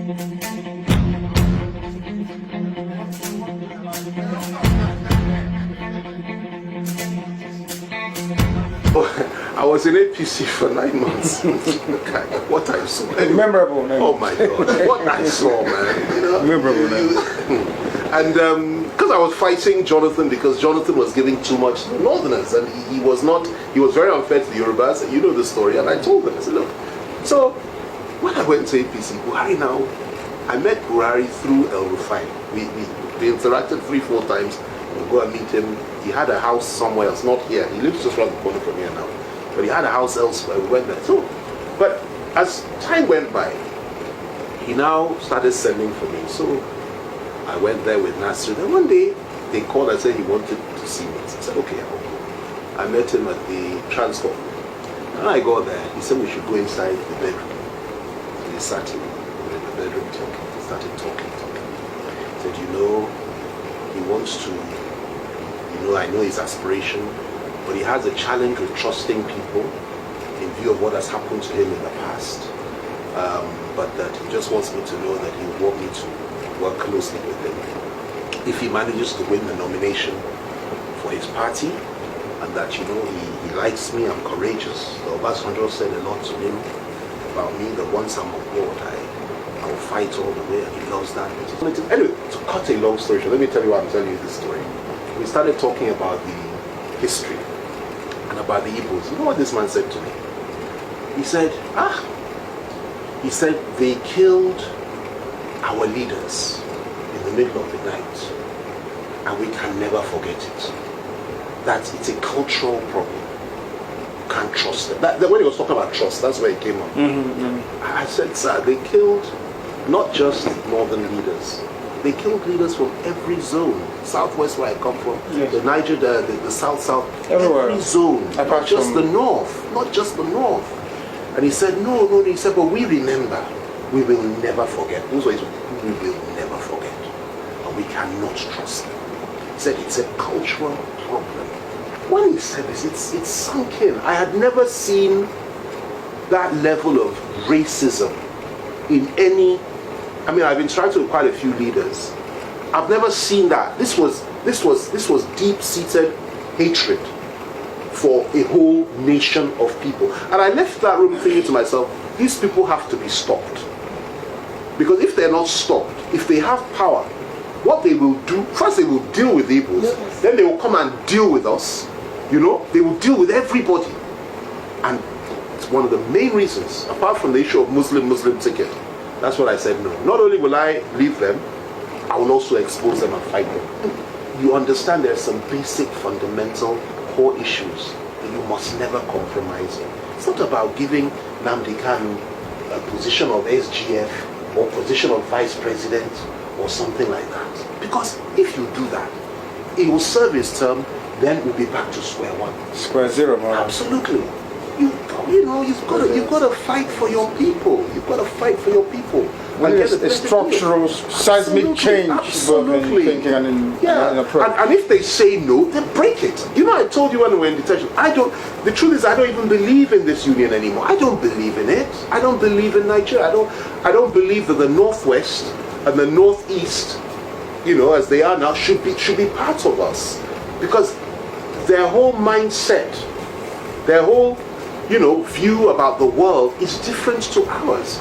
I was in APC for 9 months. What I saw. Anyway. Memorable, man. Oh my God. What I saw, man. You know? Memorable, man. And because I was fighting Jonathan, because Jonathan was giving too much to the Northerners, and he was very unfair to the Yorubas, and you know the story. And I told them, I said, look, so when I went to APC, Buhari now, I met Buhari through El Rufai. We interacted 3-4 times. We'll go and meet him. He had a house somewhere else, not here. He lives just around the corner from here now. But he had a house elsewhere. We went there. So, but as time went by, he now started sending for me. So I went there with Nasser. Then one day, they called and said he wanted to see me. So I said, okay, I'll go. I met him at the Transcorp. When I got there, he said we should go inside the bedroom. So we sat in the bedroom talking. He started talking. He said, you know, he wants to, I know his aspiration, but he has a challenge with trusting people in view of what has happened to him in the past. But that he just wants me to know that he would want me to work closely with him if he manages to win the nomination for his party, and that, he likes me, I'm courageous. The Obasanjo said a lot to him about me, that once I'm on board, I will fight all the way, and he loves that. Anyway, to cut a long story short, let me tell you why I'm telling you this story. We started talking about the history and about the Igbos. You know what this man said to me? He said, they killed our leaders in the middle of the night, and we can never forget it. That it's a cultural problem. You can't trust them. When he was talking about trust, that's where it came up. I said, sir, they killed not just northern leaders. They killed leaders from every zone. Southwest, where I come from, yes. The Niger, the south, everywhere. Every zone, not just the north, not just the north. And he said, no, he said, but we remember, we will never forget. Those words, we will never forget. And we cannot trust them. He said, it's a cultural problem. When he said this, it's sunk in. I had never seen that level of racism in any, I've interacted with quite a few leaders. I've never seen that. This was deep-seated hatred for a whole nation of people. And I left that room thinking to myself, these people have to be stopped. Because if they're not stopped, if they have power, what they will do, first they will deal with the Igbos, yes. Then they will come and deal with us. They will deal with everybody. And it's one of the main reasons, apart from the issue of Muslim ticket. That's what I said, no. Not only will I leave them, I will also expose them and fight them. You understand there's some basic, fundamental, core issues that you must never compromise on. It's not about giving Nnamdi Kanu a position of SGF or position of vice president or something like that. Because if you do that, he will serve his term, then we'll be back to square one. Square zero, man. Absolutely. You've got to fight for your people. You've got to fight for your people. Well, it's a structural, seismic change. Absolutely. In thinking and in approach. And if they say no, then break it. I told you when we were in detention, the truth is I don't even believe in this union anymore. I don't believe in it. I don't believe in Nigeria. I don't believe that the Northwest and the Northeast, as they are now, should be part of us. Because their whole mindset, their whole view about the world is different to ours.